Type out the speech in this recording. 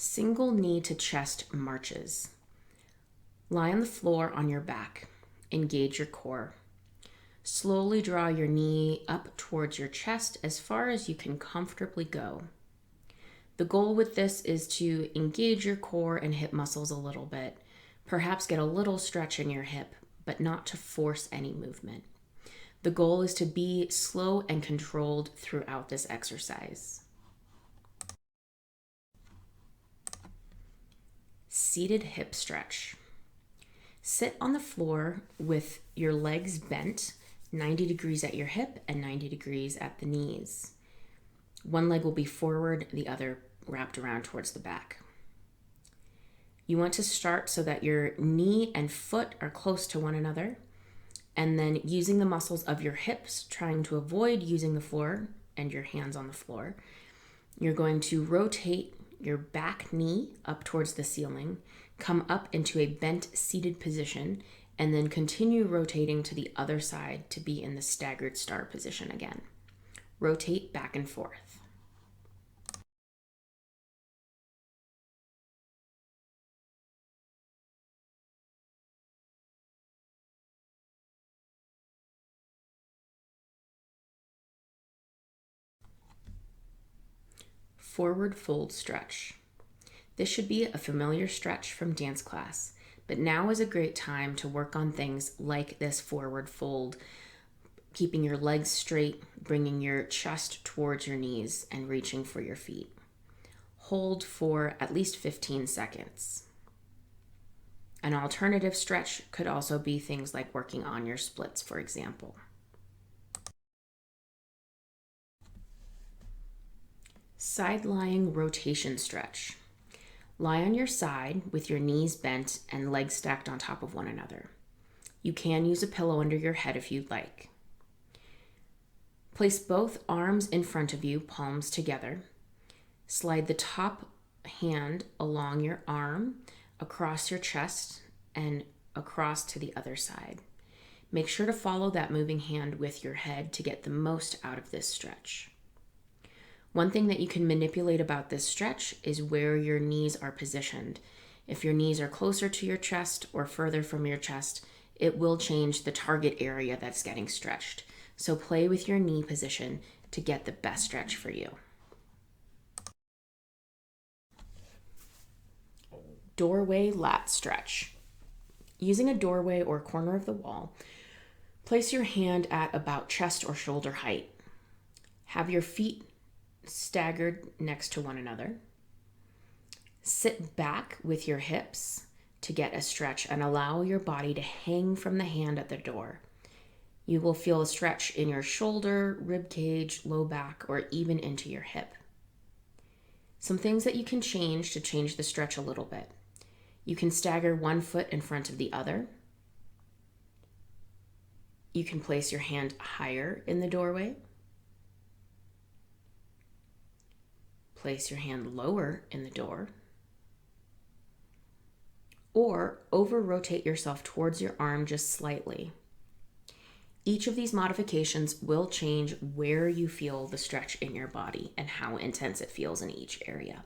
Single knee to chest marches. Lie on the floor on your back. Engage your core. Slowly draw your knee up towards your chest as far as you can comfortably go. The goal with this is to engage your core and hip muscles a little bit, perhaps get a little stretch in your hip, but not to force any movement. The goal is to be slow and controlled throughout this exercise. Seated hip stretch. Sit on the floor with your legs bent 90 degrees at your hip and 90 degrees at the knees. One leg will be forward, the other wrapped around towards the back. You want to start so that your knee and foot are close to one another, and then using the muscles of your hips, trying to avoid using the floor and your hands on the floor, you're going to rotate your back knee up towards the ceiling, come up into a bent seated position, and then continue rotating to the other side to be in the staggered star position again. Rotate back and forth. Forward fold stretch. This should be a familiar stretch from dance class, but now is a great time to work on things like this forward fold, keeping your legs straight, bringing your chest towards your knees, and reaching for your feet. Hold for at least 15 seconds. An alternative stretch could also be things like working on your splits, for example. Side lying rotation stretch. Lie on your side with your knees bent and legs stacked on top of one another. You can use a pillow under your head if you'd like. Place both arms in front of you, palms together. Slide the top hand along your arm, across your chest, and across to the other side. Make sure to follow that moving hand with your head to get the most out of this stretch. One thing that you can manipulate about this stretch is where your knees are positioned. If your knees are closer to your chest or further from your chest, it will change the target area that's getting stretched. So play with your knee position to get the best stretch for you. Doorway lat stretch. Using a doorway or corner of the wall, place your hand at about chest or shoulder height. Have your feet staggered next to one another. Sit back with your hips to get a stretch and allow your body to hang from the hand at the door. You will feel a stretch in your shoulder, rib cage, low back, or even into your hip. Some things that you can change to change the stretch a little bit. You can stagger one foot in front of the other. You can place your hand higher in the doorway. Place your hand lower in the door. Or over-rotate yourself towards your arm just slightly. Each of these modifications will change where you feel the stretch in your body and how intense it feels in each area.